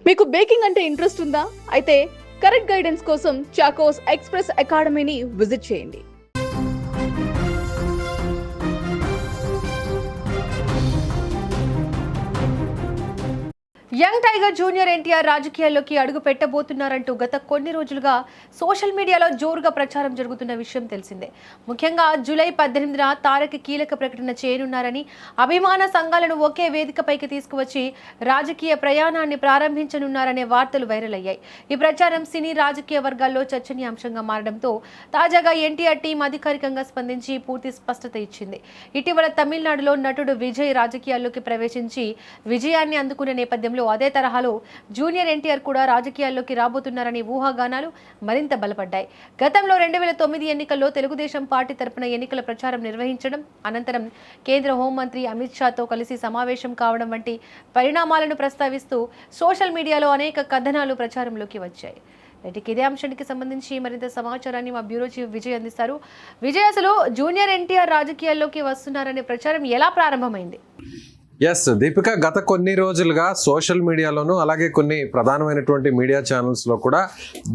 మీకు బేకింగ్ అంటే ఇంట్రెస్ట్ ఉందా? అయితే కరెక్ట్ గైడెన్స్ కోసం చాకోస్ ఎక్స్‌ప్రెస్ అకాడమీని విజిట్ చేయండి. యంగ్ టైగర్ జూనియర్ ఎన్టీఆర్ రాజకీయాల్లోకి అడుగు పెట్టబోతున్నారంటూ గత కొన్ని రోజులుగా సోషల్ మీడియాలో జోరుగా ప్రచారం జరుగుతున్న విషయం తెలిసిందే. ముఖ్యంగా జూలై 18న తారక్ కీలక ప్రకటన చేయనున్నారని, అభిమాన సంఘాలను ఒకే వేదికపైకి తీసుకువచ్చి రాజకీయ ప్రయాణాన్ని ప్రారంభించనున్నారనే వార్తలు వైరల్ అయ్యాయి. ఈ ప్రచారం సినీ రాజకీయ వర్గాల్లో చర్చనీయాంశంగా మారడంతో తాజాగా ఎన్టీఆర్ టీం అధికారికంగా స్పందించి పూర్తి స్పష్టత ఇచ్చింది. ఇటీవల తమిళనాడులో నటుడు విజయ్ రాజకీయాల్లోకి ప్రవేశించి విజయాన్ని అందుకునే నేపథ్యంలో అదే తరహాలో జూనియర్ ఎన్టీఆర్ కూడా రాజకీయాల్లోకి రాబోతున్నారని ఊహాగానాలు మరింత బలపడ్డాయి. గతంలో 2009 ఎన్నికల్లో తెలుగుదేశం పార్టీ తరపున ఎన్నికల ప్రచారం నిర్వహించడం, అనంతరం కేంద్ర హోంమంత్రి అమిత్ షాతో కలిసి సమావేశం కావడం వంటి పరిణామాలను ప్రస్తావిస్తూ సోషల్ మీడియాలో అనేక కథనాలు ప్రచారంలోకి వచ్చాయి. ఇదే అంశానికి సంబంధించి మరింత సమాచారాన్ని మా బ్యూరో చీఫ్ విజయ్ అందిస్తారు. విజయ్, అసలు జూనియర్ ఎన్టీఆర్ రాజకీయాల్లోకి వస్తున్నారనే ప్రచారం ఎలా ప్రారంభమైంది? ఎస్ దీపిక, గత కొన్ని రోజులుగా సోషల్ మీడియాలోనూ అలాగే కొన్ని ప్రధానమైనటువంటి మీడియా ఛానల్స్లో కూడా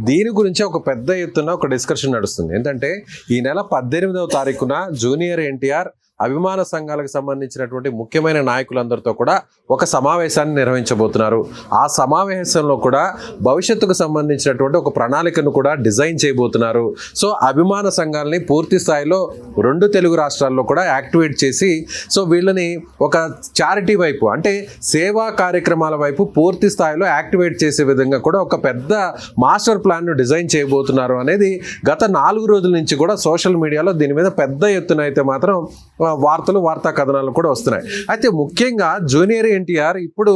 దీని గురించి ఒక పెద్ద ఎత్తున ఒక డిస్కషన్ నడుస్తుంది. ఏంటంటే ఈ నెల 18వ తారీఖున జూనియర్ ఎన్టీఆర్ అభిమాన సంఘాలకు సంబంధించినటువంటి ముఖ్యమైన నాయకులందరితో కూడా ఒక సమావేశాన్ని నిర్వహించబోతున్నారు. ఆ సమావేశంలో కూడా భవిష్యత్తుకు సంబంధించినటువంటి ఒక ప్రణాళికను కూడా డిజైన్ చేయబోతున్నారు. సో అభిమాన సంఘాలని పూర్తి స్థాయిలో 2 తెలుగు రాష్ట్రాల్లో కూడా యాక్టివేట్ చేసి సో వీళ్ళని ఒక చారిటీ వైపు అంటే సేవా కార్యక్రమాల వైపు పూర్తి స్థాయిలో యాక్టివేట్ చేసే విధంగా కూడా ఒక పెద్ద మాస్టర్ ప్లాన్ను డిజైన్ చేయబోతున్నారు అనేది గత 4 రోజుల నుంచి కూడా సోషల్ మీడియాలో దీని మీద పెద్ద ఎత్తున అయితే మాత్రం వార్తా కథనాలు కూడా వస్తున్నాయి. అయితే ముఖ్యంగా జూనియర్ ఎన్టీఆర్ ఇప్పుడు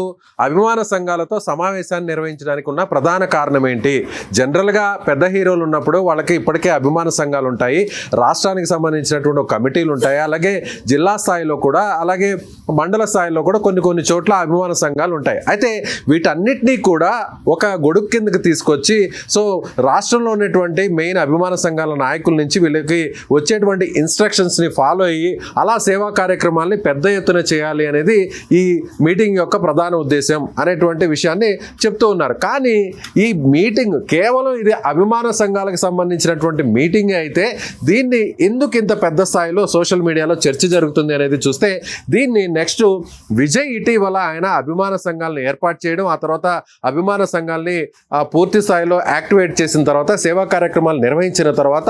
అభిమాన సంఘాలతో సమావేశాన్ని నిర్వహించడానికి ఉన్న ప్రధాన కారణం ఏంటి? జనరల్గా పెద్ద హీరోలు ఉన్నప్పుడు వాళ్ళకి ఇప్పటికే అభిమాన సంఘాలు ఉంటాయి, రాష్ట్రానికి సంబంధించినటువంటి కమిటీలు ఉంటాయి, అలాగే జిల్లా స్థాయిలో కూడా అలాగే మండల స్థాయిలో కూడా కొన్ని చోట్ల అభిమాన సంఘాలు ఉంటాయి. అయితే వీటన్నిటినీ కూడా ఒక గొడుగు కిందకి తీసుకొచ్చి సో రాష్ట్రంలో ఉన్నటువంటి మెయిన్ అభిమాన సంఘాల నాయకుల నుంచి వీళ్ళకి వచ్చేటువంటి ఇన్స్ట్రక్షన్స్ని ఫాలో అయ్యి అలా సేవా కార్యక్రమాల్ని పెద్ద ఎత్తున చేయాలి అనేది ఈ మీటింగ్ యొక్క ప్రధాన ఉద్దేశం అనేటువంటి విషయాన్ని చెప్తూ ఉన్నారు. కానీ ఈ మీటింగ్ కేవలం ఇది అభిమాన సంఘాలకు సంబంధించినటువంటి మీటింగ్ అయితే దీన్ని ఎందుకు ఇంత పెద్ద స్థాయిలో సోషల్ మీడియాలో చర్చ జరుగుతుంది అనేది చూస్తే దీన్ని నెక్స్ట్ విజయ్ ఇటీవల ఆయన అభిమాన సంఘాలను ఏర్పాటు చేయడం, ఆ తర్వాత అభిమాన సంఘాలని పూర్తి స్థాయిలో యాక్టివేట్ చేసిన తర్వాత సేవా కార్యక్రమాలు నిర్వహించిన తర్వాత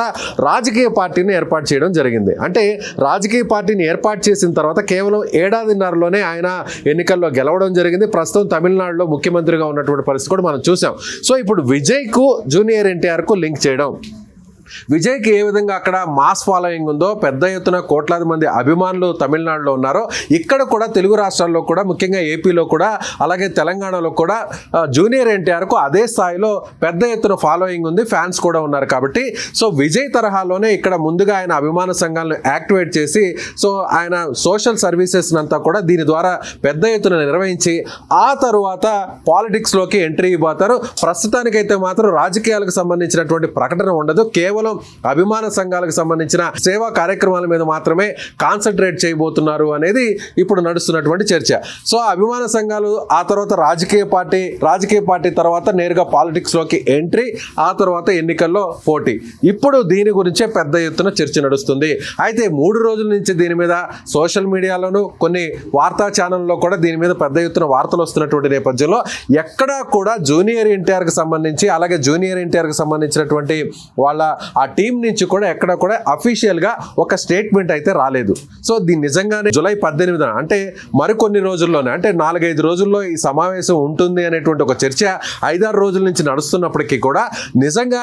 రాజకీయ పార్టీని ఏర్పాటు చేయడం జరిగింది. అంటే రాజకీయ పార్టీని ఏర్పాటు చేసిన తర్వాత కేవలం 1.5 ఏడాదిన్నరలోనే ఆయన ఎన్నికల్లో గెలవడం జరిగింది. ప్రస్తుతం తమిళనాడులో ముఖ్యమంత్రిగా ఉన్నటువంటి పరిస్థితి కూడా మనం చూసాం. సో ఇప్పుడు విజయ్కు జూనియర్ ఎన్టీఆర్కు లింక్ చేయడం, విజయ్కి ఏ విధంగా అక్కడ మాస్ ఫాలోయింగ్ ఉందో, పెద్ద ఎత్తున కోట్లాది మంది అభిమానులు తమిళనాడులో ఉన్నారో, ఇక్కడ కూడా తెలుగు రాష్ట్రాల్లో కూడా ముఖ్యంగా ఏపీలో కూడా అలాగే తెలంగాణలో కూడా జూనియర్ ఎన్టీఆర్కు అదే స్థాయిలో పెద్ద ఎత్తున ఫాలోయింగ్ ఉంది, ఫ్యాన్స్ కూడా ఉన్నారు. కాబట్టి సో విజయ్ తరహాలోనే ఇక్కడ ముందుగా ఆయన అభిమాన సంఘాలను యాక్టివేట్ చేసి సో ఆయన సోషల్ సర్వీసెస్ అంతా కూడా దీని ద్వారా పెద్ద ఎత్తున నిర్వహించి ఆ తరువాత పాలిటిక్స్లోకి ఎంట్రీ ఇవ్వబోతారు. ప్రస్తుతానికైతే మాత్రం రాజకీయాలకు సంబంధించినటువంటి ప్రకటన ఉండదు, కేవలం అభిమాన సంఘాలకు సంబంధించిన సేవా కార్యక్రమాల మీద మాత్రమే కాన్సన్ట్రేట్ చేయబోతున్నారు అనేది ఇప్పుడు నడుస్తున్నటువంటి చర్చ. సో అభిమాన సంఘాలు, ఆ తర్వాత రాజకీయ పార్టీ తర్వాత నేరుగా పాలిటిక్స్లోకి ఎంట్రీ, ఆ తర్వాత ఎన్నికల్లో పోటీ. ఇప్పుడు దీని గురించే పెద్ద ఎత్తున చర్చ నడుస్తుంది. అయితే 3 రోజుల నుంచి దీని మీద సోషల్ మీడియాలోనూ కొన్ని వార్తా ఛానల్లో కూడా దీని మీద పెద్ద ఎత్తున వార్తలు వస్తున్నటువంటి నేపథ్యంలో ఎక్కడా కూడా జూనియర్ ఎన్టీఆర్కి సంబంధించి అలాగే జూనియర్ ఎన్టీఆర్కి సంబంధించినటువంటి వాళ్ళ ఆ టీం నుంచి కూడా ఎక్కడ కూడా అఫీషియల్గా ఒక స్టేట్మెంట్ అయితే రాలేదు. సో దీన్ని నిజంగానే జూలై 18న అంటే మరికొన్ని రోజుల్లోనే అంటే 4-5 రోజుల్లో ఈ సమావేశం ఉంటుంది అనేటువంటి ఒక చర్చ 5-6 రోజుల నుంచి నడుస్తున్నప్పటికీ కూడా నిజంగా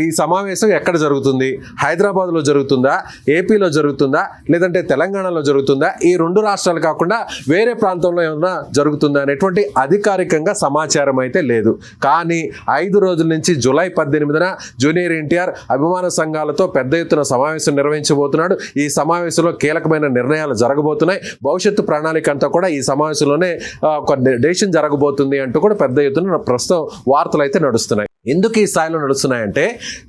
ఈ సమావేశం ఎక్కడ జరుగుతుంది? హైదరాబాద్లో జరుగుతుందా, ఏపీలో జరుగుతుందా, లేదంటే తెలంగాణలో జరుగుతుందా, ఈ 2 రాష్ట్రాలు కాకుండా వేరే ప్రాంతంలో ఏమైనా జరుగుతుందా అనేటువంటి అధికారికంగా సమాచారం అయితే లేదు. కానీ 5 రోజుల నుంచి జూలై 18న జూనియర్ ఎన్టీఆర్ అభిమాన సంఘాలతో పెద్ద ఎత్తున సమావేశం నిర్వహించబోతున్నాడు. ఈ సమావేశంలో కీలకమైన నిర్ణయాలు జరగబోతున్నాయి. భవిష్యత్తు ప్రణాళిక అంతా కూడా ఈ సమావేశంలోనే ఒక డెసిషన్ జరగబోతుంది అంటూ కూడా పెద్ద ఎత్తున ప్రస్తుతం వార్తలు అయితే నడుస్తున్నాయి. ఎందుకు ఈ స్థాయిలో నడుస్తున్నాయంటే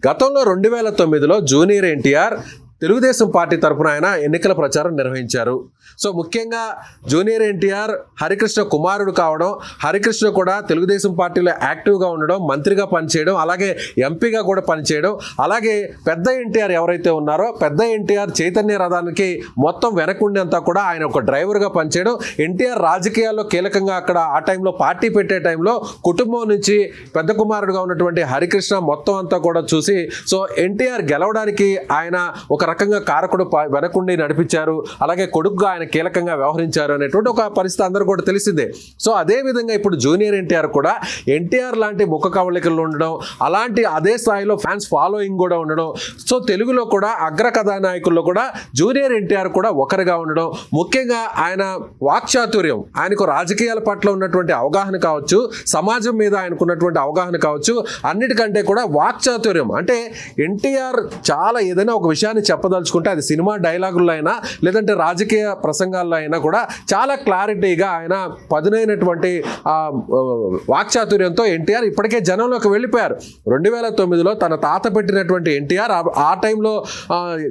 గతంలో 2009లో జూనియర్ ఎన్టీఆర్ తెలుగుదేశం పార్టీ తరఫున ఆయన ఎన్నికల ప్రచారం నిర్వహించారు. సో ముఖ్యంగా జూనియర్ ఎన్టీఆర్ హరికృష్ణ కుమారుడు కావడం, హరికృష్ణ కూడా తెలుగుదేశం పార్టీలో యాక్టివ్గా ఉండడం, మంత్రిగా పనిచేయడం, అలాగే ఎంపీగా కూడా పనిచేయడం, అలాగే పెద్ద ఎన్టీఆర్ ఎవరైతే ఉన్నారో పెద్ద ఎన్టీఆర్ చైతన్య రథానికి మొత్తం వెనకుండేంతా కూడా ఆయన ఒక డ్రైవర్గా పనిచేయడం, ఎన్టీఆర్ రాజకీయాల్లో కీలకంగా అక్కడ ఆ టైంలో పార్టీ పెట్టే టైంలో కుటుంబం నుంచి పెద్ద కుమారుడుగా ఉన్నటువంటి హరికృష్ణ మొత్తం అంతా కూడా చూసి సో ఎన్టీఆర్ గెలవడానికి ఆయన ఒక రకంగా కారకుడు వెనకుండి నడిపించారు, అలాగే కొడుకుగా ఆయన కీలకంగా వ్యవహరించారు అనేటువంటి ఒక పరిస్థితి అందరూ కూడా తెలిసిందే. సో అదే విధంగా ఇప్పుడు జూనియర్ ఎన్టీఆర్ కూడా ఎన్టీఆర్ లాంటి ముఖ కవళికలు ఉండడం, అలాంటి అదే స్థాయిలో ఫ్యాన్స్ ఫాలోయింగ్ కూడా ఉండడం, సో తెలుగులో కూడా అగ్ర కథానాయకుల్లో కూడా జూనియర్ ఎన్టీఆర్ కూడా ఒకరిగా ఉండడం, ముఖ్యంగా ఆయన వాక్చాతుర్యం, ఆయనకు రాజకీయాల పట్ల ఉన్నటువంటి అవగాహన కావచ్చు, సమాజం మీద ఆయనకున్నటువంటి అవగాహన కావచ్చు, అన్నిటికంటే కూడా వాక్చాతుర్యం అంటే ఎన్టీఆర్ చాలా ఏదైనా ఒక విషయాన్ని చెప్పదలుచుకుంటే అది సినిమా డైలాగుల్లో అయినా లేదంటే రాజకీయ ప్రసంగాల్లో అయినా కూడా చాలా క్లారిటీగా ఆయన పదునైనటువంటి వాక్చాతుర్యంతో ఎన్టీఆర్ ఇప్పటికే జనంలోకి వెళ్ళిపోయారు. 2009లో తన తాత పెట్టినటువంటి ఎన్టీఆర్ ఆ టైంలో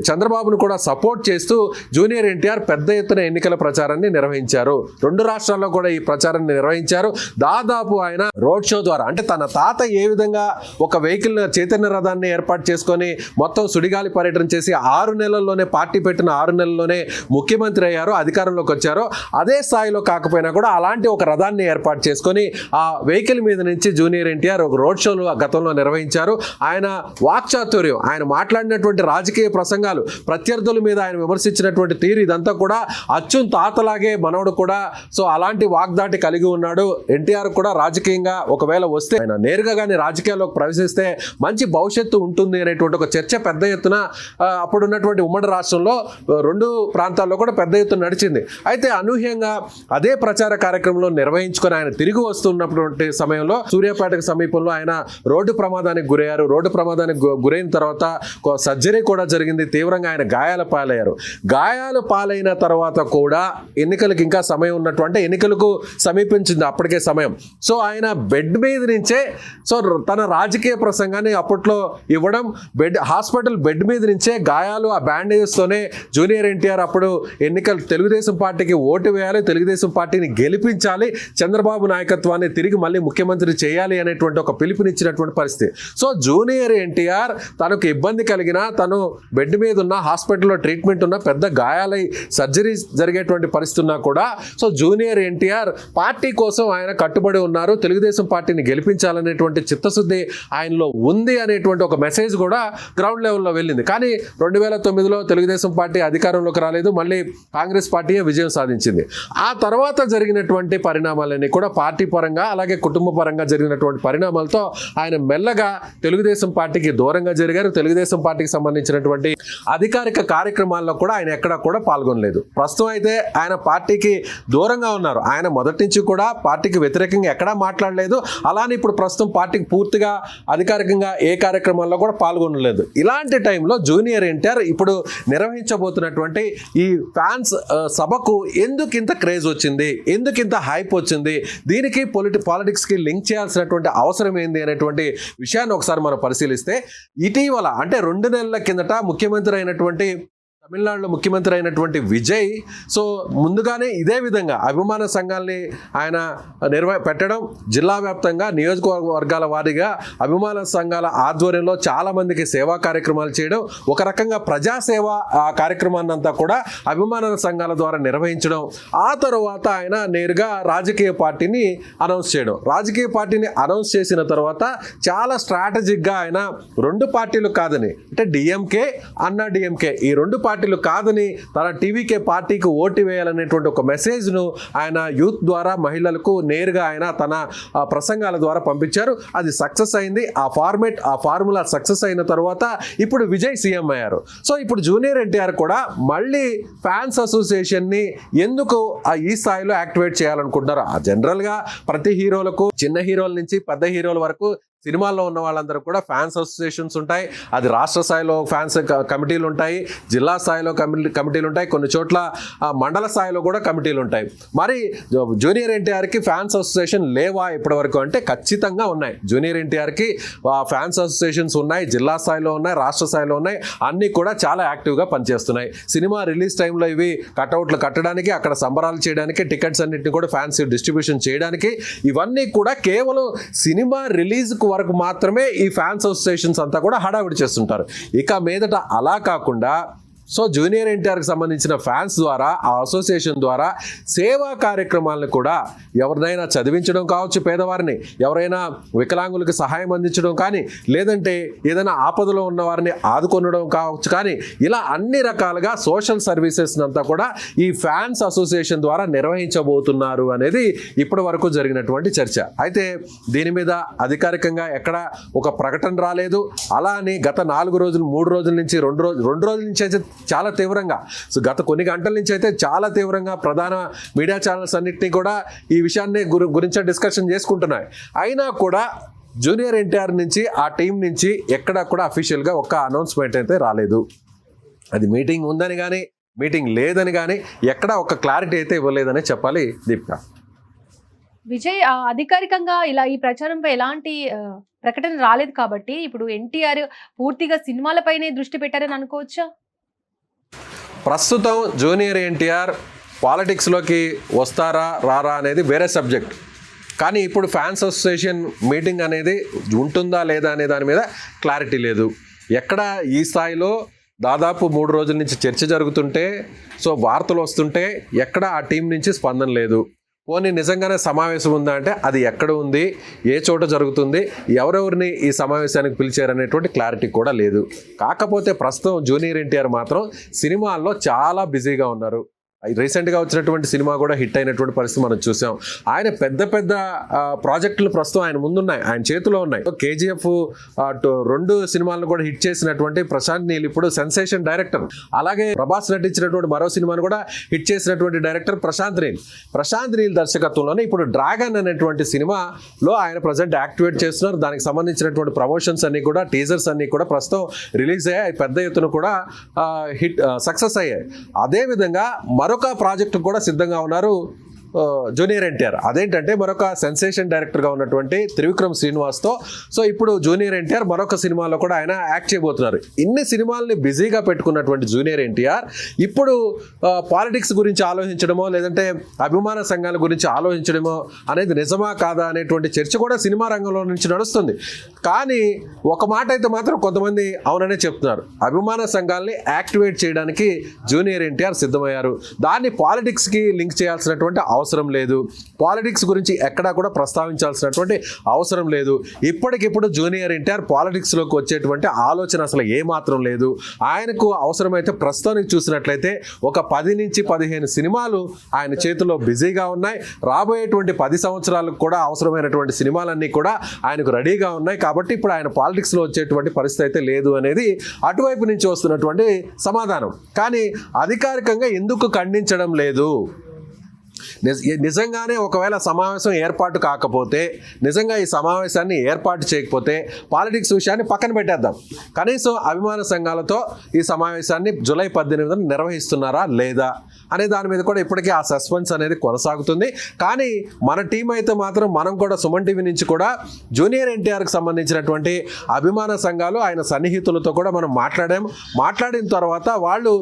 చంద్రబాబును కూడా సపోర్ట్ చేస్తూ జూనియర్ ఎన్టీఆర్ పెద్ద ఎత్తున ఎన్నికల ప్రచారాన్ని నిర్వహించారు. 2 రాష్ట్రాల్లో కూడా ఈ ప్రచారాన్ని నిర్వహించారు. దాదాపు ఆయన రోడ్ షో ద్వారా అంటే తన తాత ఏ విధంగా ఒక వెహికల్ చైతన్య రథాన్ని ఏర్పాటు చేసుకొని మొత్తం సుడిగాలి పర్యటన చేసి 6 నెలల్లోనే పార్టీ పెట్టిన 6 నెలల్లోనే ముఖ్యమంత్రి అయ్యారో, అధికారంలోకి వచ్చారో, అదే స్థాయిలో కాకపోయినా కూడా అలాంటి ఒక రథాన్ని ఏర్పాటు చేసుకొని ఆ వెహికల్ మీద నుంచి జూనియర్ ఎన్టీఆర్ ఒక రోడ్ షోలు గతంలో నిర్వహించారు. ఆయన వాక్చాతుర్యం, ఆయన మాట్లాడినటువంటి రాజకీయ ప్రసంగాలు, ప్రత్యర్థుల మీద ఆయన విమర్శించినటువంటి తీరు ఇదంతా కూడా అచ్చున్ తాతలాగే మనవడు కూడా సో అలాంటి వాగ్దాటి కలిగి ఉన్నాడు. ఎన్టీఆర్ కూడా రాజకీయంగా ఒకవేళ వస్తే ఆయన నేరుగా కానీ రాజకీయాల్లోకి ప్రవేశిస్తే మంచి భవిష్యత్తు ఉంటుంది అనేటువంటి ఒక చర్చ పెద్ద ఎత్తున అప్పుడున్నటువంటి ఉమ్మడి రాష్ట్రంలో 2 ప్రాంతాల్లో కూడా పెద్ద ఎత్తున నడిచింది. అయితే అనూహ్యంగా అదే ప్రచార కార్యక్రమంలో నిర్వహించుకొని ఆయన తిరిగి వస్తున్నటువంటి సమయంలో సూర్యాపేటకు సమీపంలో ఆయన రోడ్డు ప్రమాదానికి గురయ్యారు. రోడ్డు ప్రమాదానికి గురైన తర్వాత సర్జరీ కూడా జరిగింది. తీవ్రంగా ఆయన గాయాల పాలయ్యారు. గాయాలు పాలైన తర్వాత కూడా ఎన్నికలకు ఇంకా సమయం ఉన్నటువంటి ఎన్నికలకు సమీపించింది అప్పటికే సమయం. సో ఆయన బెడ్ మీద నుంచే సో తన రాజకీయ ప్రసంగాన్ని అప్పట్లో ఇవ్వడం, హాస్పిటల్ బెడ్ మీద నుంచే గాయాలు ఆ బ్యాండేజెస్తోనే జూనియర్ ఎన్టీఆర్ అప్పుడు ఎన్నికలు తెలుగుదేశం పార్టీకి ఓటు వేయాలి, తెలుగుదేశం పార్టీని గెలిపించాలి, చంద్రబాబు నాయకత్వాన్ని తిరిగి మళ్ళీ ముఖ్యమంత్రి చేయాలి అనేటువంటి ఒక పిలుపునిచ్చినటువంటి పరిస్థితి. సో జూనియర్ ఎన్టీఆర్ తనకు ఇబ్బంది కలిగినా, తను బెడ్ మీద ఉన్న హాస్పిటల్లో ట్రీట్మెంట్ ఉన్న, పెద్ద గాయాలై సర్జరీ జరిగేటువంటి పరిస్థితి ఉన్నా కూడా సో జూనియర్ ఎన్టీఆర్ పార్టీ కోసం ఆయన కట్టుబడి ఉన్నారు, తెలుగుదేశం పార్టీని గెలిపించాలనేటువంటి చిత్తశుద్ధి ఆయనలో ఉంది అనేటువంటి ఒక మెసేజ్ కూడా గ్రౌండ్ లెవెల్లో వెళ్ళింది. కానీ 2009లో తెలుగుదేశం పార్టీ అధికారంలోకి రాలేదు, మళ్ళీ కాంగ్రెస్ పార్టీయే విజయం సాధించింది. ఆ తర్వాత జరిగినటువంటి పరిణామాలన్నీ కూడా పార్టీ పరంగా అలాగే కుటుంబ పరంగా జరిగినటువంటి పరిణామాలతో ఆయన మెల్లగా తెలుగుదేశం పార్టీకి దూరంగా జరిగారు. తెలుగుదేశం పార్టీకి సంబంధించినటువంటి అధికారిక కార్యక్రమాల్లో కూడా ఆయన ఎక్కడా కూడా పాల్గొనలేదు. ప్రస్తుతం అయితే ఆయన పార్టీకి దూరంగా ఉన్నారు. ఆయన మొదటి నుంచి కూడా పార్టీకి వ్యతిరేకంగా ఎక్కడా మాట్లాడలేదు. అలానే ఇప్పుడు ప్రస్తుతం పార్టీకి పూర్తిగా అధికారికంగా ఏ కార్యక్రమాల్లో కూడా పాల్గొనలేదు. ఇలాంటి టైంలో జూనియర్ ఎన్టీఆర్ ఇప్పుడు నిర్వహించబోతున్నటువంటి ఈ ఫ్యాన్స్ సభకు ఎందుకు ఇంత క్రేజ్ వచ్చింది, ఎందుకు ఇంత హైప్ వచ్చింది, దీనికి పాలిటిక్స్కి లింక్ చేయాల్సినటువంటి అవసరం ఏంది అనేటువంటి విషయాన్ని ఒకసారి మనం పరిశీలిస్తే, ఇటీవల అంటే 2 నెలల కిందట ముఖ్యమంత్రి అయినటువంటి తమిళనాడులో ముఖ్యమంత్రి అయినటువంటి విజయ్ సో ముందుగానే ఇదే విధంగా అభిమాన సంఘాలని ఆయన పెట్టడం, జిల్లా వ్యాప్తంగా నియోజకవర్గాల వారీగా అభిమాన సంఘాల ఆధ్వర్యంలో చాలామందికి సేవా కార్యక్రమాలు చేయడం, ఒక రకంగా ప్రజాసేవ ఆ కార్యక్రమాన్ని అంతా కూడా అభిమాన సంఘాల ద్వారా నిర్వహించడం, ఆ తర్వాత ఆయన నేరుగా రాజకీయ పార్టీని అనౌన్స్ చేయడం. రాజకీయ పార్టీని అనౌన్స్ చేసిన తర్వాత చాలా స్ట్రాటజిక్గా ఆయన 2 పార్టీలు కాదని అంటే డిఎంకే, అన్నా డిఎంకే ఈ 2 పార్టీలు కాదని తన టీవీకే పార్టీకి ఓటు వేయాలనేటువంటి ఒక మెసేజ్ను ఆయన యూత్ ద్వారా మహిళలకు నేరుగా ఆయన తన ప్రసంగాల ద్వారా పంపించారు. అది సక్సెస్ అయింది. ఆ ఫార్ములా సక్సెస్ అయిన తర్వాత ఇప్పుడు విజయ్ సీఎం అయ్యారు. సో ఇప్పుడు జూనియర్ ఎన్టీఆర్ కూడా మళ్ళీ ఫ్యాన్స్ అసోసియేషన్ని ఎందుకు ఈ స్థాయిలో యాక్టివేట్ చేయాలనుకుంటున్నారు? జనరల్గా ప్రతి హీరోలకు చిన్న హీరోల నుంచి పెద్ద హీరోల వరకు సినిమాల్లో ఉన్న వాళ్ళందరూ కూడా ఫ్యాన్స్ అసోసియేషన్స్ ఉంటాయి. అది రాష్ట్ర స్థాయిలో ఫ్యాన్స్ కమిటీలు ఉంటాయి, జిల్లా స్థాయిలో కమిటీలు ఉంటాయి, కొన్ని చోట్ల మండల స్థాయిలో కూడా కమిటీలు ఉంటాయి. మరి జూనియర్ ఎన్టీఆర్కి ఫ్యాన్స్ అసోసియేషన్ లేవా ఇప్పటివరకు అంటే ఖచ్చితంగా ఉన్నాయి. జూనియర్ ఎన్టీఆర్కి ఫ్యాన్స్ అసోసియేషన్స్ ఉన్నాయి, జిల్లా స్థాయిలో ఉన్నాయి, రాష్ట్ర స్థాయిలో ఉన్నాయి. అన్నీ కూడా చాలా యాక్టివ్గా పనిచేస్తున్నాయి. సినిమా రిలీజ్ టైంలో ఇవి కట్అవుట్లు కట్టడానికి, అక్కడ సంబరాలు చేయడానికి, టికెట్స్ అన్నింటినీ కూడా ఫ్యాన్స్ డిస్ట్రిబ్యూషన్ చేయడానికి, ఇవన్నీ కూడా కేవలం సినిమా రిలీజ్కు వరకు మాత్రమే ఈ ఫ్యాన్స్ అసోసియేషన్స్ అంతా కూడా హడావిడి చేస్తుంటారు. ఇక మీదట అలా కాకుండా సో జూనియర్ ఎన్టీఆర్కి సంబంధించిన ఫ్యాన్స్ ద్వారా, ఆ అసోసియేషన్ ద్వారా సేవా కార్యక్రమాలను కూడా ఎవరినైనా చదివించడం కావచ్చు, పేదవారిని ఎవరైనా వికలాంగులకు సహాయం అందించడం కానీ, లేదంటే ఏదైనా ఆపదలో ఉన్న వారిని ఆదుకొనడం కావచ్చు కానీ, ఇలా అన్ని రకాలుగా సోషల్ సర్వీసెస్ అంతా కూడా ఈ ఫ్యాన్స్ అసోసియేషన్ ద్వారా నిర్వహించబోతున్నారు అనేది ఇప్పటి వరకు జరిగినటువంటి చర్చ. అయితే దీని మీద అధికారికంగా ఎక్కడ ఒక ప్రకటన రాలేదు. అలా అని గత 4 రోజులు 3 రోజుల నుంచి 2 రోజుల నుంచి అయితే చాలా తీవ్రంగా, సో గత కొన్ని గంటల నుంచి అయితే చాలా తీవ్రంగా ప్రధాన మీడియా ఛానల్స్ అన్నింటినీ కూడా ఈ విషయాన్ని గురించి డిస్కషన్ చేసుకుంటున్నాయి. అయినా కూడా జూనియర్ ఎన్టీఆర్ నుంచి, ఆ టీం నుంచి ఎక్కడా కూడా అఫీషియల్గా ఒక్క అనౌన్స్మెంట్ అయితే రాలేదు. అది మీటింగ్ ఉందని కానీ, మీటింగ్ లేదని కానీ ఎక్కడా ఒక క్లారిటీ అయితే ఇవ్వలేదని చెప్పాలి దీపిక. విజయ్, అధికారికంగా ఇలా ఈ ప్రచారంపై ఎలాంటి ప్రకటన రాలేదు కాబట్టి ఇప్పుడు ఎన్టీఆర్ పూర్తిగా సినిమాలపైనే దృష్టి పెట్టారని అనుకోవచ్చా? ప్రస్తుతం జూనియర్ ఎన్టీఆర్ పాలిటిక్స్లోకి వస్తారా రారా అనేది వేరే సబ్జెక్ట్. కానీ ఇప్పుడు ఫ్యాన్స్ అసోసియేషన్ మీటింగ్ అనేది ఉంటుందా లేదా అనే దాని మీద క్లారిటీ లేదు. ఎక్కడ ఈ స్థాయిలో దాదాపు 3 రోజుల నుంచి చర్చ జరుగుతుంటే, సో వార్తలు వస్తుంటే ఎక్కడ ఆ టీం నుంచి స్పందన లేదు. పోనీ నిజంగానే సమావేశం ఉందా అంటే అది ఎక్కడ ఉంది, ఏ చోట జరుగుతుంది, ఎవరెవరిని ఈ సమావేశానికి పిలిచారనేటువంటి క్లారిటీ కూడా లేదు. కాకపోతే ప్రస్తుతం జూనియర్ ఎన్టీఆర్ మాత్రం సినిమాల్లో చాలా బిజీగా ఉన్నారు. రీసెంట్గా వచ్చినటువంటి సినిమా కూడా హిట్ అయినటువంటి పరిస్థితి మనం చూసాం. ఆయన పెద్ద పెద్ద ప్రాజెక్టులు ప్రస్తుతం ఆయన ముందున్నాయి, ఆయన చేతిలో ఉన్నాయి. కేజీఎఫ్ 2 సినిమాలను కూడా హిట్ చేసినటువంటి ప్రశాంత్ నీల్ ఇప్పుడు సెన్సేషన్ డైరెక్టర్. అలాగే ప్రభాస్ నటించినటువంటి మరో సినిమాను కూడా హిట్ చేసినటువంటి డైరెక్టర్ ప్రశాంత్ నీల్ దర్శకత్వంలోనే ఇప్పుడు డ్రాగన్ అనేటువంటి సినిమాలో ఆయన ప్రజెంట్ యాక్టివేట్ చేస్తున్నారు. దానికి సంబంధించినటువంటి ప్రమోషన్స్ అన్ని కూడా, టీజర్స్ అన్ని కూడా ప్రస్తుతం రిలీజ్ అయ్యాయి, పెద్ద ఎత్తున కూడా హిట్ సక్సెస్ అయ్యాయి. అదేవిధంగా మరొక ప్రాజెక్టు కూడా సిద్ధంగా ఉన్నారు జూనియర్ ఎన్టీఆర్. అదేంటంటే మరొక సెన్సేషన్ డైరెక్టర్గా ఉన్నటువంటి త్రివిక్రమ్ శ్రీనివాస్తో. సో ఇప్పుడు జూనియర్ ఎన్టీఆర్ మరొక సినిమాలో కూడా ఆయన యాక్ట్ చేయబోతున్నారు. ఇన్ని సినిమాల్ని బిజీగా పెట్టుకున్నటువంటి జూనియర్ ఎన్టీఆర్ ఇప్పుడు పాలిటిక్స్ గురించి ఆలోచించడమో, లేదంటే అభిమాన సంఘాల గురించి ఆలోచించడమో అనేది నిజమా కాదా అనేటువంటి చర్చ కూడా సినిమా రంగంలో నుంచి నడుస్తుంది. కానీ ఒక మాట అయితే మాత్రం కొంతమంది అవుననే చెప్తున్నారు. అభిమాన సంఘాలని యాక్టివేట్ చేయడానికి జూనియర్ ఎన్టీఆర్ సిద్ధమయ్యారు. దాన్ని పాలిటిక్స్కి లింక్ చేయాల్సినటువంటి అవసరం లేదు, పాలిటిక్స్ గురించి ఎక్కడా కూడా ప్రస్తావించాల్సినటువంటి అవసరం లేదు. ఇప్పటికిప్పుడు జూనియర్ ఎన్టీఆర్ పాలిటిక్స్లోకి వచ్చేటువంటి ఆలోచన అసలు ఏమాత్రం లేదు. ఆయనకు అవసరమైతే ప్రస్తుతానికి చూసినట్లయితే ఒక 10 నుంచి 15 సినిమాలు ఆయన చేతిలో బిజీగా ఉన్నాయి. రాబోయేటువంటి 10 సంవత్సరాలకు కూడా అవసరమైనటువంటి సినిమాలన్నీ కూడా ఆయనకు రెడీగా ఉన్నాయి. కాబట్టి ఇప్పుడు ఆయన పాలిటిక్స్లో వచ్చేటువంటి పరిస్థితి అయితే లేదు అనేది అటువైపు నుంచి వస్తున్నటువంటి సమాధానం. కానీ అధికారికంగా ఎందుకు ఖండించడం లేదు? నిజంగానే ఒకవేళ సమావేశం ఏర్పాటు కాకపోతే, నిజంగా ఈ సమావేశాన్ని ఏర్పాటు చేయకపోతే పాలిటిక్స్ విషయాన్ని పక్కన పెట్టేద్దాం. కనీసం అభిమాన సంఘాలతో ఈ సమావేశాన్ని జూలై 18న నిర్వహిస్తున్నారా లేదా అనే దాని మీద కూడా ఇప్పటికీ ఆ సస్పెన్స్ అనేది కొనసాగుతుంది. కానీ మన టీం అయితే మాత్రం మనం కూడా సుమన్ టీవీ నుంచి కూడా జూనియర్ ఎన్టీఆర్కి సంబంధించినటువంటి అభిమాన సంఘాలు, ఆయన సన్నిహితులతో కూడా మనం మాట్లాడిన తర్వాత వాళ్ళు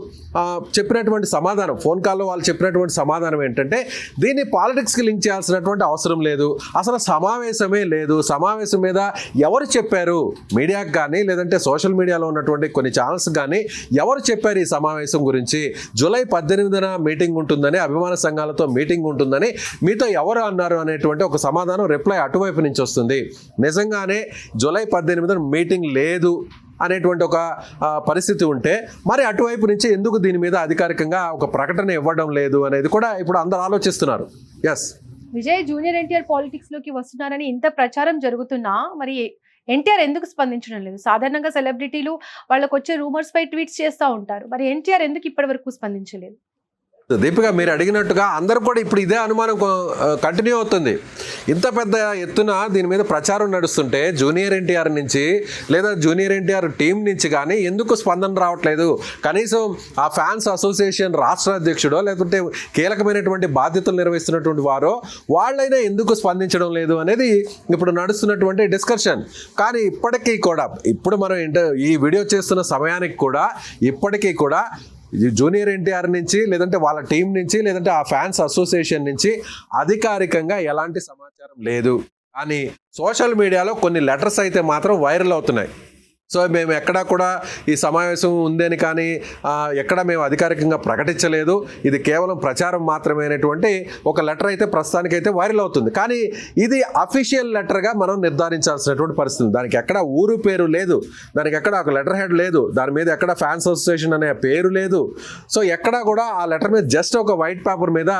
చెప్పినటువంటి సమాధానం, ఫోన్ కాల్లో వాళ్ళు చెప్పినటువంటి సమాధానం ఏంటంటే దీన్ని పాలిటిక్స్కి లింక్ చేయాల్సినటువంటి అవసరం లేదు, అసలు సమావేశమే లేదు. సమావేశం మీద ఎవరు చెప్పారు? మీడియాకి కానీ, లేదంటే సోషల్ మీడియాలో ఉన్నటువంటి కొన్ని ఛానల్స్ కానీ ఎవరు చెప్పారు ఈ సమావేశం గురించి? జూలై 18న మీటింగ్ ఉంటుందని, అభిమాన సంఘాలతో మీటింగ్ ఉంటుందని మీతో ఎవరు అన్నారు అనేటువంటి ఒక సమాధానం, రిప్లై అటువైపు నుంచి వస్తుంది. నిజంగానే జూలై 18న మీటింగ్ లేదు అనేటువంటి ఒక పరిస్థితి ఉంటే మరి అటువైపు నుంచి ఎందుకు దీని మీద అధికారికంగా ఒక ప్రకటన ఇవ్వడం లేదు అనేది కూడా ఇప్పుడు అందరూ ఆలోచిస్తున్నారు. Yes Vijay, junior NTR politics లోకి వస్తున్నారని ఇంత ప్రచారం జరుగుతున్నా మరి ఎన్టీఆర్ ఎందుకు స్పందించడం లేదు? సాధారణంగా సెలబ్రిటీలు వాళ్ళకు వచ్చే రూమర్స్ పై ట్వీట్స్ చేస్తూ ఉంటారు. మరి ఎన్టీఆర్ ఎందుకు ఇప్పటి వరకు స్పందించలేదు? దీపిక మీరు అడిగినట్టుగా అందరూ కూడా ఇప్పుడు ఇదే అనుమానం కంటిన్యూ అవుతుంది. ఇంత పెద్ద ఎత్తున దీని మీద ప్రచారం నడుస్తుంటే జూనియర్ ఎన్టీఆర్ నుంచి లేదా జూనియర్ ఎన్టీఆర్ టీం నుంచి కానీ ఎందుకు స్పందన రావట్లేదు? కనీసం ఆ ఫ్యాన్స్ అసోసియేషన్ రాష్ట్ర అధ్యక్షుడో లేకుంటే కీలకమైనటువంటి బాధ్యతలు నిర్వహిస్తున్నటువంటి వారో వాళ్ళైనా ఎందుకు స్పందించడం లేదు అనేది ఇప్పుడు నడుస్తున్నటువంటి డిస్కషన్. కానీ ఇప్పటికీ కూడా ఇప్పుడు మనం ఈ వీడియో చేస్తున్న సమయానికి కూడా ఇప్పటికీ కూడా జూనియర్ ఎన్టీఆర్ నుంచి లేదంటే వాళ్ళ టీం నుంచి లేదంటే ఆ ఫ్యాన్స్ అసోసియేషన్ నుంచి అధికారికంగా ఎలాంటి సమాచారం లేదు. కానీ సోషల్ మీడియాలో కొన్ని లెటర్స్ అయితే మాత్రం వైరల్ అవుతున్నాయి. సో మేము ఎక్కడా కూడా ఈ సమావేశం ఉందని కానీ ఎక్కడ మేము అధికారికంగా ప్రకటించలేదు, ఇది కేవలం ప్రచారం మాత్రమేనటువంటి ఒక లెటర్ అయితే ప్రస్తుతానికైతే వైరల్ అవుతుంది. కానీ ఇది అఫీషియల్ లెటర్గా మనం నిర్ధారించాల్సినటువంటి పరిస్థితి. దానికి ఎక్కడ ఊరు పేరు లేదు, దానికి ఎక్కడ ఒక లెటర్ హెడ్ లేదు, దాని మీద ఎక్కడ ఫ్యాన్స్ అసోసియేషన్ అనే పేరు లేదు. సో ఎక్కడా కూడా ఆ లెటర్ మీద జస్ట్ ఒక వైట్ పేపర్ మీద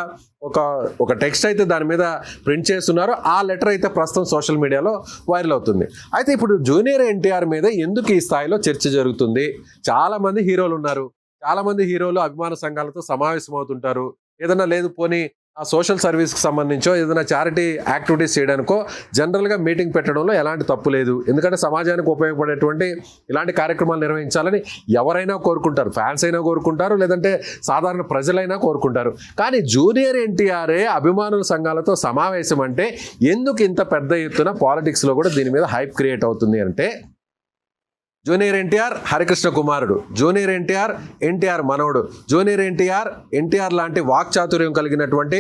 ఒక టెక్స్ట్ అయితే దాని మీద ప్రింట్ చేస్తున్నారు. ఆ లెటర్ అయితే ప్రస్తుతం సోషల్ మీడియాలో వైరల్ అవుతుంది. అయితే ఇప్పుడు జూనియర్ ఎన్టీఆర్ మీద ఎందుకు ఈ స్థాయిలో చర్చ జరుగుతుంది? చాలామంది హీరోలు ఉన్నారు, చాలామంది హీరోలు అభిమాన సంఘాలతో సమావేశం అవుతుంటారు. ఏదైనా లేదు పోనీ ఆ సోషల్ సర్వీస్కి సంబంధించో ఏదైనా చారిటీ యాక్టివిటీస్ చేయడానికో జనరల్గా మీటింగ్ పెట్టడంలో ఎలాంటి తప్పు లేదు. ఎందుకంటే సమాజానికి ఉపయోగపడేటువంటి ఇలాంటి కార్యక్రమాలు నిర్వహించాలని ఎవరైనా కోరుకుంటారు, ఫ్యాన్స్ అయినా కోరుకుంటారు, లేదంటే సాధారణ ప్రజలైనా కోరుకుంటారు. కానీ జూనియర్ ఎన్టీఆర్ఏ అభిమానుల సంఘాలతో సమావేశం అంటే ఎందుకు ఇంత పెద్ద ఎత్తున పాలిటిక్స్లో కూడా దీని మీద హైప్ క్రియేట్ అవుతుంది అంటే, జూనియర్ ఎన్టీఆర్ హరికృష్ణ కుమారుడు, జూనియర్ ఎన్టీఆర్ మనవడు, జూనియర్ ఎన్టీఆర్ లాంటి వాక్చాతుర్యం కలిగినటువంటి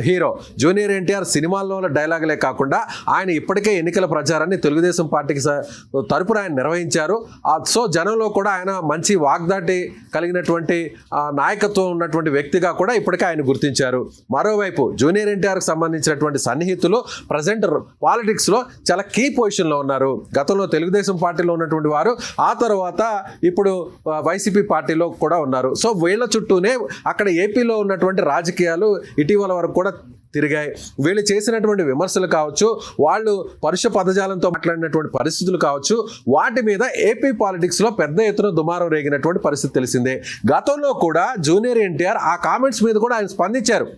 హీరో. జూనియర్ ఎన్టీఆర్ సినిమాల్లో డైలాగులే కాకుండా ఆయన ఇప్పటికే ఎన్నికల ప్రచారాన్ని తెలుగుదేశం పార్టీకి తరపున ఆయన నిర్వహించారు. సో జనంలో కూడా ఆయన మంచి వాగ్దాటి కలిగినటువంటి నాయకత్వం ఉన్నటువంటి వ్యక్తిగా కూడా ఇప్పటికే ఆయన గుర్తించారు. మరోవైపు జూనియర్ ఎన్టీఆర్కి సంబంధించినటువంటి సన్నిహితులు ప్రజెంట్ పాలిటిక్స్లో చాలా కీ పొజిషన్లో ఉన్నారు. గతంలో తెలుగుదేశం పార్టీలో ఉన్నటువంటి వారు ఆ తర్వాత ఇప్పుడు వైసీపీ పార్టీలో కూడా ఉన్నారు. సో వీళ్ళ చుట్టూనే అక్కడ ఏపీలో ఉన్నటువంటి రాజకీయాలు ఇటీవల వరకు కూడా తిరిగాయి. వీళ్ళు చేసినటువంటి విమర్శలు కావచ్చు, వాళ్ళు పరుష పదజాలంతో మాట్లాడినటువంటి పరిస్థితులు కావచ్చు, వాటి మీద ఏపీ పాలిటిక్స్లో పెద్ద ఎత్తున దుమారం రేగినటువంటి పరిస్థితి తెలిసిందే. గతంలో కూడా జూనియర్ ఎన్టీఆర్ ఆ కామెంట్స్ మీద కూడా ఆయన స్పందించారు.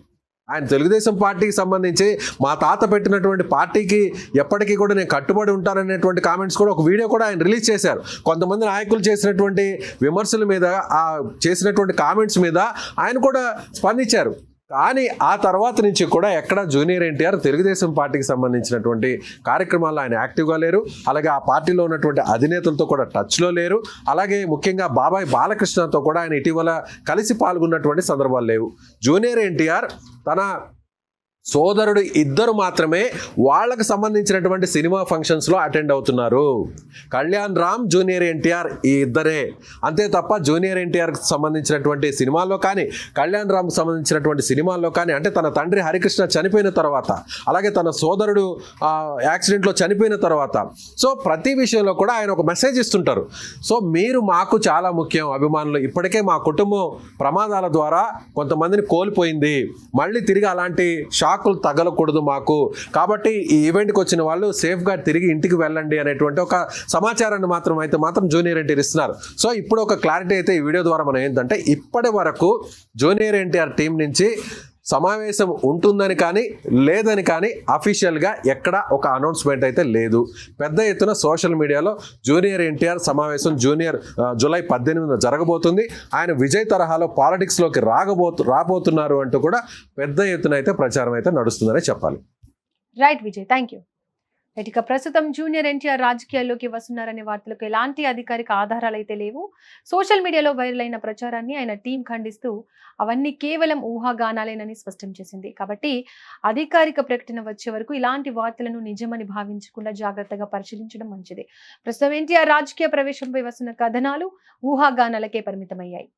ఆయన తెలుగుదేశం పార్టీకి సంబంధించి మా తాత పెట్టినటువంటి పార్టీకి ఎప్పటికీ కూడా నేను కట్టుబడి ఉంటాననేటువంటి కామెంట్స్ కూడా ఒక వీడియో కూడా ఆయన రిలీజ్ చేశారు. కొంతమంది నాయకులు చేసినటువంటి విమర్శల మీద, ఆ చేసినటువంటి కామెంట్స్ మీద ఆయన కూడా స్పందించారు. కానీ ఆ తర్వాత నుంచి కూడా ఎక్కడ జూనియర్ ఎన్టీఆర్ తెలుగుదేశం పార్టీకి సంబంధించినటువంటి కార్యక్రమాల్లో ఆయన యాక్టివ్గా లేరు. అలాగే ఆ పార్టీలో ఉన్నటువంటి అధినేతలతో కూడా టచ్లో లేరు. అలాగే ముఖ్యంగా బాబాయ్ బాలకృష్ణతో కూడా ఆయన ఇటీవల కలిసి పాల్గొన్నటువంటి సందర్భాలు లేవు. జూనియర్ ఎన్టీఆర్ తన సోదరుడు ఇద్దరు మాత్రమే వాళ్ళకు సంబంధించినటువంటి సినిమా ఫంక్షన్స్లో అటెండ్ అవుతున్నారు. కళ్యాణ్ రామ్, జూనియర్ ఎన్టీఆర్ ఈ ఇద్దరే. అంతే తప్ప జూనియర్ ఎన్టీఆర్కి సంబంధించినటువంటి సినిమాల్లో కానీ, కళ్యాణ్ రామ్కి సంబంధించినటువంటి సినిమాల్లో కానీ, అంటే తన తండ్రి హరికృష్ణ చనిపోయిన తర్వాత, అలాగే తన సోదరుడు యాక్సిడెంట్లో చనిపోయిన తర్వాత, సో ప్రతి విషయంలో కూడా ఆయన ఒక మెసేజ్ ఇస్తుంటారు. సో మీరు మాకు చాలా ముఖ్యం అభిమానులు, ఇప్పటికే మా కుటుంబం ప్రమాదాల ద్వారా కొంతమందిని కోల్పోయింది, మళ్ళీ తిరిగి అలాంటి షాకులు తగలకూడదు మాకు, కాబట్టి ఈ ఈవెంట్కి వచ్చిన వాళ్ళు సేఫ్గా తిరిగి ఇంటికి వెళ్ళండి అనేటువంటి ఒక సమాచారాన్ని మాత్రం జూనియర్ ఎన్టీఆర్ ఇస్తున్నారు. సో ఇప్పుడు ఒక క్లారిటీ అయితే ఈ వీడియో ద్వారా మనం ఏంటంటే, ఇప్పటి వరకు జూనియర్ ఎన్టీఆర్ టీం నుంచి సమావేశం ఉంటుందని కానీ లేదని కానీ అఫీషియల్గా ఎక్కడ ఒక అనౌన్స్మెంట్ అయితే లేదు. పెద్ద ఎత్తున సోషల్ మీడియాలో జూనియర్ ఎన్టీఆర్ సమావేశం జూలై 18న జరగబోతుంది, ఆయన విజయ్ తరహాలో పాలిటిక్స్లోకి రాబోతున్నారు అంటూ కూడా పెద్ద ఎత్తున అయితే ప్రచారం అయితే నడుస్తుందనే చెప్పాలి. Right Vijay, thank you. ఇక ప్రస్తుతం జూనియర్ ఎన్టీఆర్ రాజకీయాల్లోకి వస్తున్నారనే వార్తలకు ఎలాంటి అధికారిక ఆధారాలు అయితే లేవు. సోషల్ మీడియాలో వైరల్ అయిన ప్రచారాన్ని ఆయన టీం ఖండిస్తూ అవన్నీ కేవలం ఊహాగానాలేనని స్పష్టం చేసింది. కాబట్టి అధికారిక ప్రకటన వచ్చే వరకు ఇలాంటి వార్తలను నిజమని భావించకుండా జాగ్రత్తగా పరిశీలించడం మంచిది. ప్రస్తుతం ఎన్టీఆర్ రాజకీయ ప్రవేశంపై వస్తున్న కథనాలు ఊహాగానాలకే పరిమితమయ్యాయి.